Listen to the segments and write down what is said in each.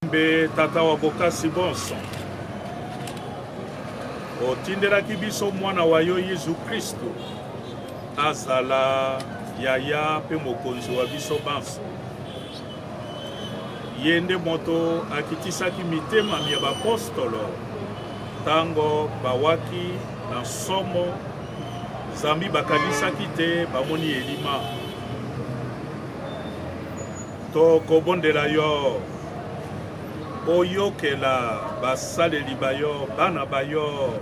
Mbe tata wa bokasi bonso otindelaki biso mwana wa yo Yesu Kristo azala yaya pe mokonzi wa biso banso yende moto akitisaki mitema ya bapostolo tango bawaki na somo zambi bakanisaki te bamoni elima to kobondela yo oyokela basaleli bayo bana bayo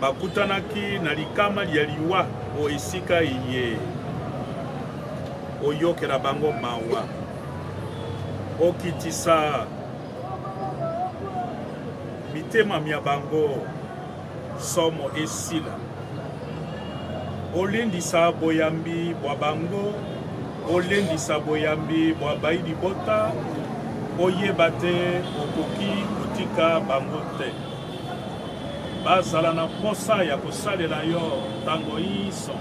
bakutanaki na likama lya liwa o esika iye oyokela bango mawa okitisa mitema mia bango somo esila olendisa boyambi bwa bango olendisa boyambi bwa baidi bota oyeba te okoki kotika bango te bazala na posa ya kosalela yo ntango iso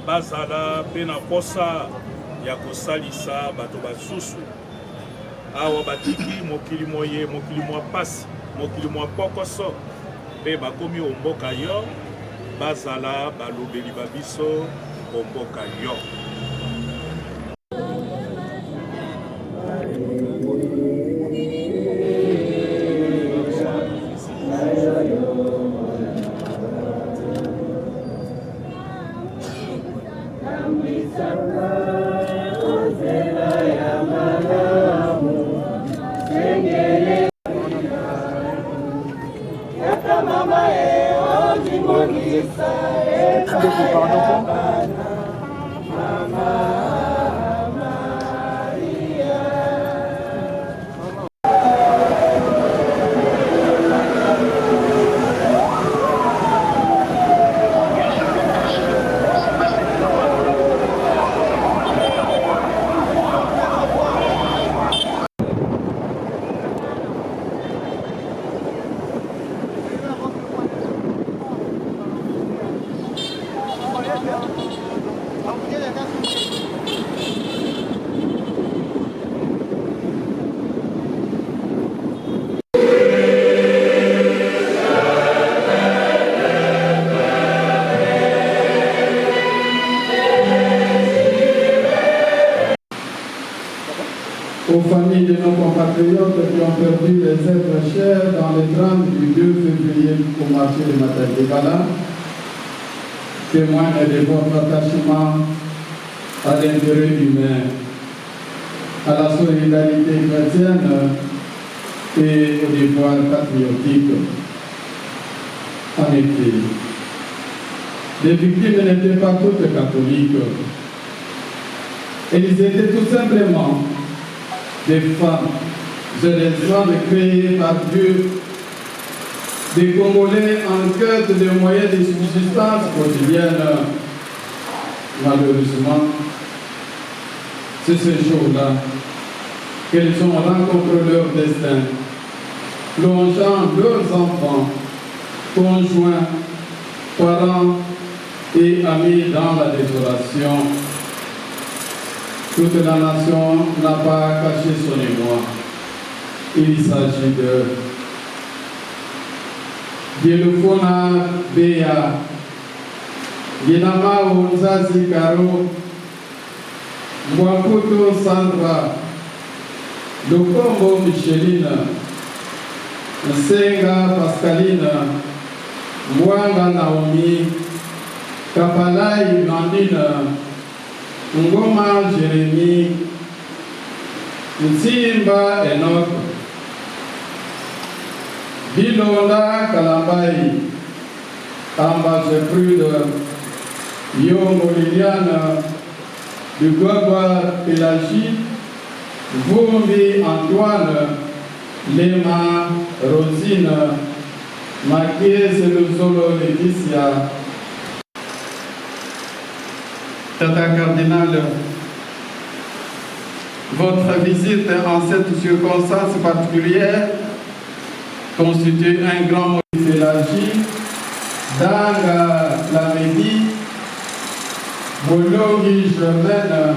bazala pe na posa ya kosalisa bato basusu awa batiki mokili moye mokili mwa pasi mokili mwa pokoso pe bakomi omboka yo bazala balobeli babiso omboka yo. Aux familles de nos compatriotes qui ont perdu les êtres chers dans le drame du 2 février au marché de Matadebala, témoigne de votre attachement à l'intérêt humain, à la solidarité chrétienne et au devoir patriotique. En effet, les victimes n'étaient pas toutes catholiques. Ils étaient tout simplement des femmes et des hommes créés par Dieu, des Congolais en quête de moyens de subsistance quotidienne. Malheureusement, c'est ces jours-là qu'ils ont rencontré leur destin, plongeant leurs enfants, conjoints, parents et amis dans la désolation. Toute la nation n'a pas caché son émoi. Il s'agit de Dielufona Bea, Yenama Unzazi Karo, Mwakuto Sandra, Lukombo Micheline, Nsenga Pascaline, Mwanga Naomi, Kapalai Nandine, Ngoma Jérémie, Nsimba Enoch, Bilonda Kalambai, Amba Gertrude, Yongo Liliane, Dugogwa Pélagie, Vumbi Antoine, Lema Rosine, Makies Luzolo Laetitia. Tata Cardinal, votre visite en cette circonstance particulière constitue un grand moment de pélagie dans la Médie, Bologhi, Germaine,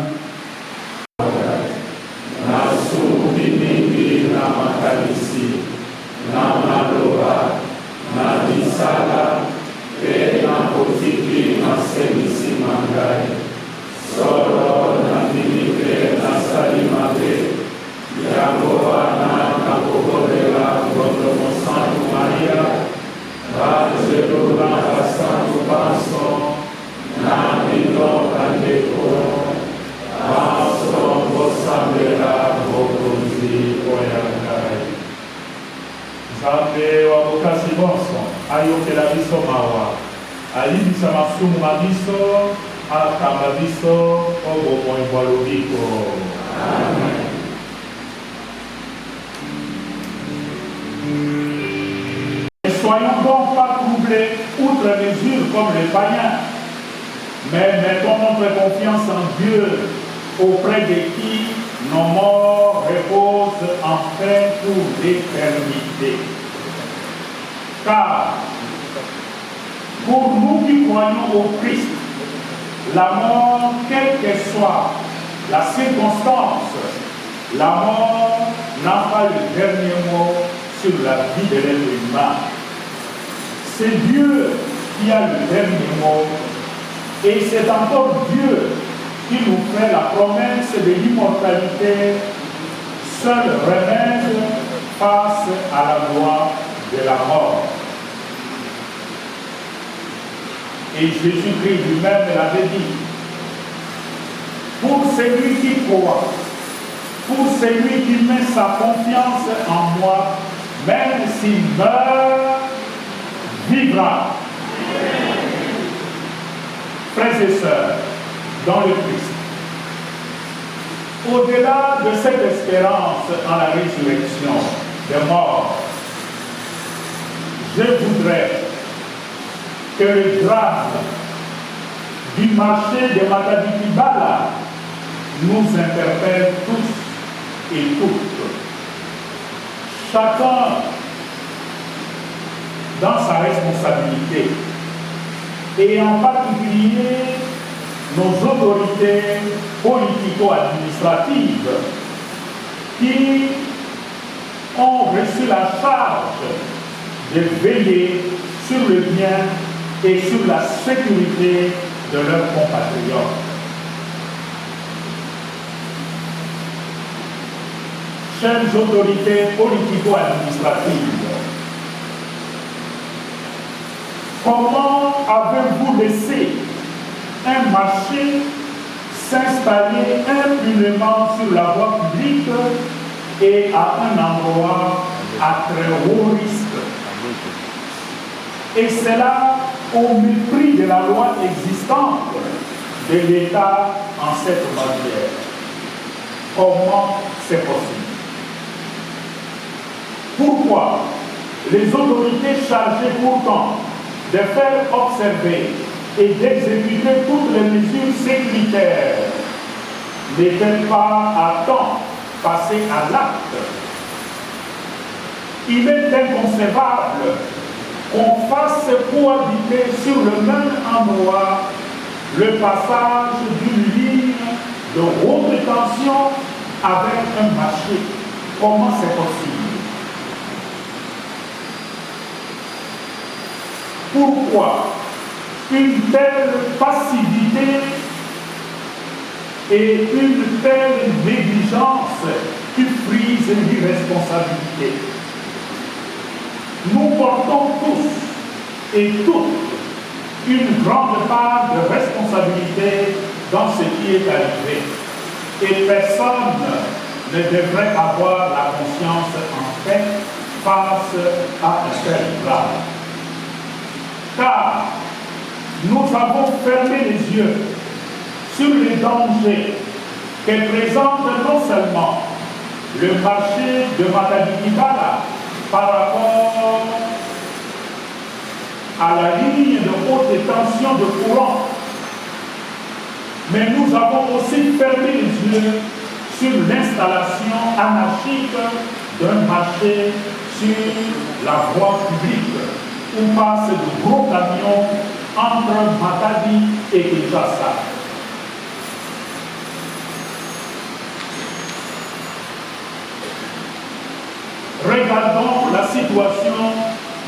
Nzambe wa bokasi bonso ayokela biso mawa alibisa masumu na biso akamba biso obomoi bwa lobiko. Amen. Ne soyons donc pas troublés outre mesure comme les païens, mais mettons notre confiance en Dieu, auprès de qui nos morts reposent enfin pour l'éternité. Car pour nous qui croyons au Christ, la mort, quelle que soit la circonstance, la mort n'a pas le dernier mot sur la vie de l'être humain. C'est Dieu qui a le dernier mot, et c'est encore Dieu qui nous fait la promesse de l'immortalité, seul remède face à la loi de la mort. Et Jésus-Christ lui-même l'avait dit, pour celui qui croit, pour celui qui met sa confiance en moi, même s'il meurt, vivra. Frères et sœurs, dans le Christ, au-delà de cette espérance en la résurrection des morts, je voudrais que le drame du marché de Matadi-Kibala nous interpelle tous et toutes. Chacun dans sa responsabilité, et en particulier nos autorités politico-administratives qui ont reçu la charge de veiller sur le bien et sur la sécurité de leurs compatriotes. Chères autorités politico-administratives, comment avez-vous laissé un marché s'installer impunément sur la voie publique et à un endroit à très haut risque? Et cela au mépris de la loi existante de l'État en cette manière. Comment c'est possible? Pourquoi les autorités chargées pourtant de faire observer et d'exécuter toutes les mesures sécuritaires n'étaient pas à temps passées à l'acte? Il est inconcevable qu'on fasse cohabiter sur le même endroit le passage d'une ligne de haute tension avec un marché. Comment c'est possible? Pourquoi une telle passivité et une telle négligence qui frise l'irresponsabilité? Nous portons tous et toutes une grande part de responsabilité dans ce qui est arrivé. Et personne ne devrait avoir la conscience en paix face à un tel drame. Car nous avons fermé les yeux sur les dangers que présente non seulement le marché de Matadi-Kibala par rapport à la ligne de haute tension de courant, mais nous avons aussi fermé les yeux sur l'installation anarchique d'un marché sur la voie publique où passent de gros camions entre Matadi et Kinshasa. Regardons la situation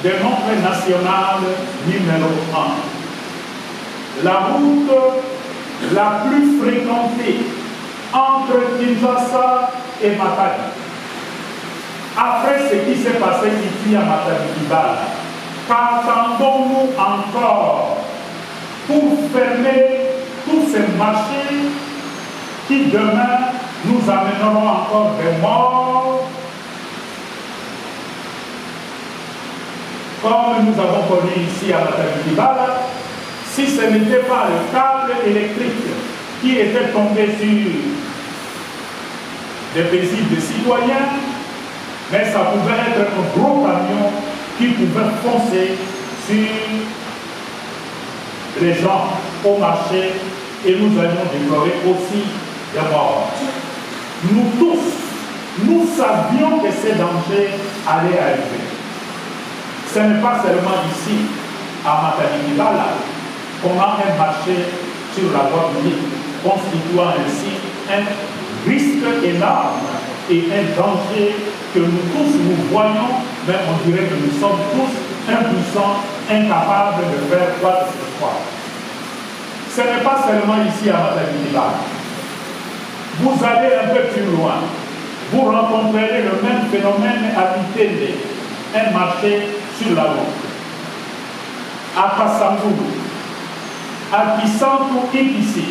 de notre nationale numéro 1. La route la plus fréquentée entre Kinshasa et Matadi. Après ce qui s'est passé ici à Matadi-Kibala, qu'attendons-nous encore pour fermer tous ces marchés qui demain nous amèneront encore des morts, comme nous avons connu ici à Matadi-Kibala, si ce n'était pas le câble électrique qui était tombé sur des paisibles citoyens, mais ça pouvait être un gros camion qui pouvait foncer sur les gens au marché et nous allions déplorer aussi des morts. Nous tous, nous savions que ces dangers allaient arriver. Ce n'est pas seulement ici, à Matadi-Kibala, qu'on a un marché sur la voie publique, constituant ainsi un risque énorme et un danger que nous tous nous voyons, mais on dirait que nous sommes tous impuissants, incapables de faire quoi que ce soit. Ce n'est pas seulement ici à Matadi-Kibala. Vous allez un peu plus loin, vous rencontrerez le même phénomène à Mitende, un marché sur la route. À Kassangoulou, à Kisantou Ikisi,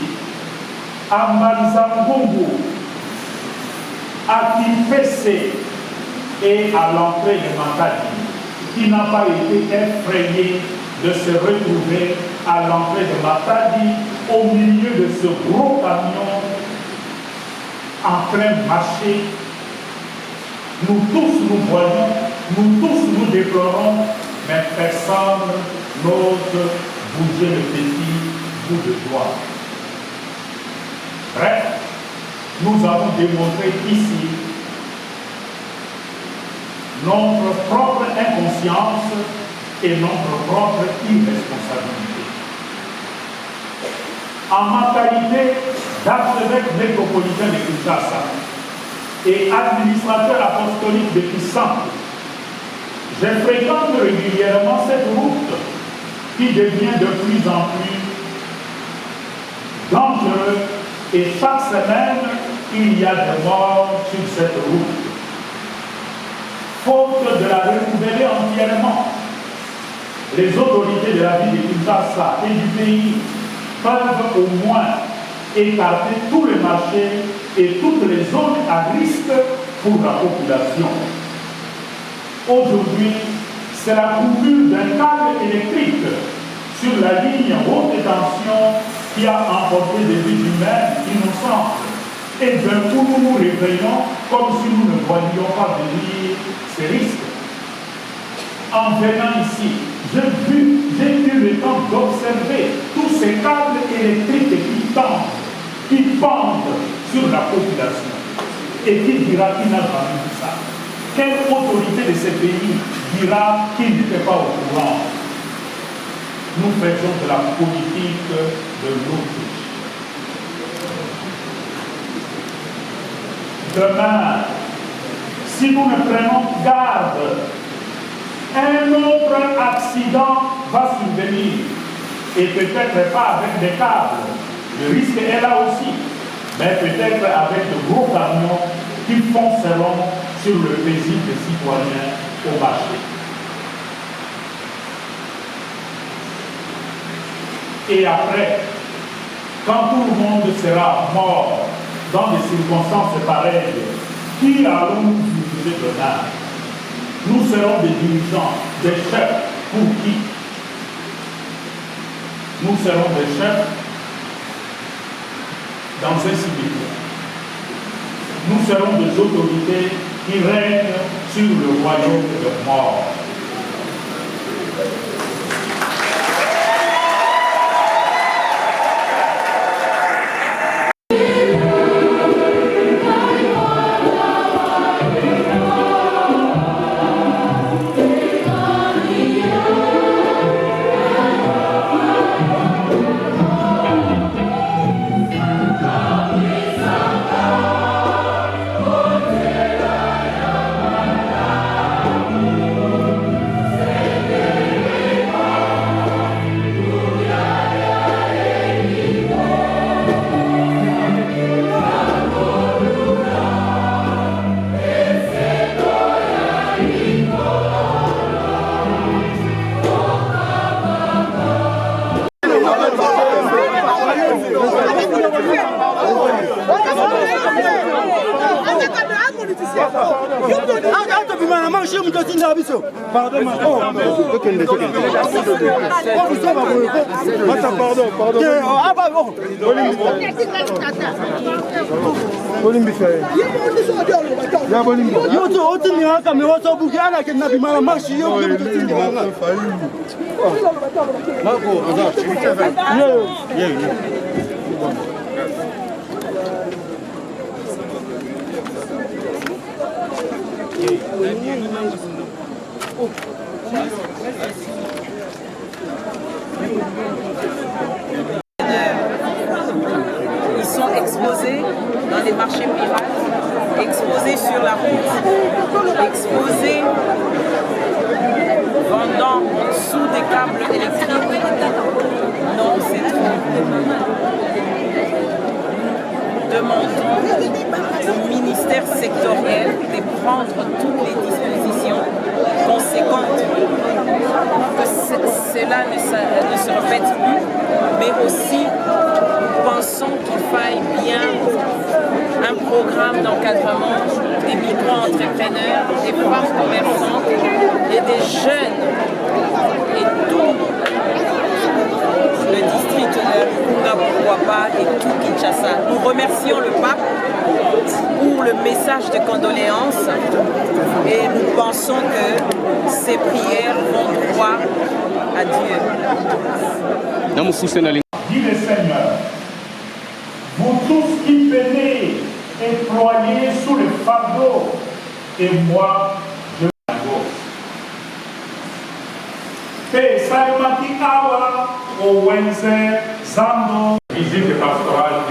à Malizangungu, à Kimpese et à l'entrée de Matadi, qui n'a pas été effrayé de se retrouver à l'entrée de Matadi au milieu de ce gros camion en train de marcher. Nous tous nous voyons, nous tous nous déplorons, mais personne n'ose bouger le petit bout de doigt. Bref, nous avons démontré ici notre propre inconscience et notre propre irresponsabilité. En ma qualité d'archevêque métropolitain de Kinshasa et administrateur apostolique de Kisantou, je fréquente régulièrement cette route qui devient de plus en plus dangereuse et chaque semaine, il y a des morts sur cette route. Faute de la renouveler entièrement, les autorités de la ville de Kinshasa et du pays peuvent au moins écarter tous les marchés et toutes les zones à risque pour la population. Aujourd'hui, c'est la coupure d'un câble électrique sur la ligne haute tension qui a emporté des vies humaines innocentes. ensemble. Et d'un coup, nous nous réveillons comme si nous ne voyions pas venir ces risques. En venant ici, j'ai eu le temps d'observer tous ces câbles électriques qui pendent sur la population. Et qui dira qu'il n'a jamais vu ça? Quelle autorité de ce pays dira qu'il n'était pas au courant? Nous faisons de la politique de l'autruche. Demain, si nous ne prenons garde, un autre accident va survenir. Et peut-être pas avec des câbles. Le risque est là aussi. Mais peut-être avec de gros camions qui fonceront sur le paisible citoyen au marché. Et après, quand tout le monde sera mort dans des circonstances pareilles, qui allons-nous juger demain? Nous serons des dirigeants, des chefs pour qui? Nous serons des chefs dans un cimetière. Nous serons des autorités qui règnent sur le royaume de mort. Ils sont exposés dans les marchés pirates, exposés sur la route, exposés vendant sous des câbles électriques. Non, c'est trop. Demandons au ministère sectoriel de prendre toutes les dispositions conséquentes que cela ne se répète plus, mais aussi pensons qu'il faille bien un programme d'encadrement des micro-entrepreneurs, des femmes commerçantes et des jeunes et tout le district de Kunga, pourquoi pas, et tout Kinshasa. Nous remercions le pape pour le message de condoléances et nous pensons que ces prières vont droit à Dieu. Dit le Seigneur, vous tous qui venez et ployez sous le fardeau, et moi je m'engage. Pe Saimaki Awa, Owenze, Zando, visite pastorale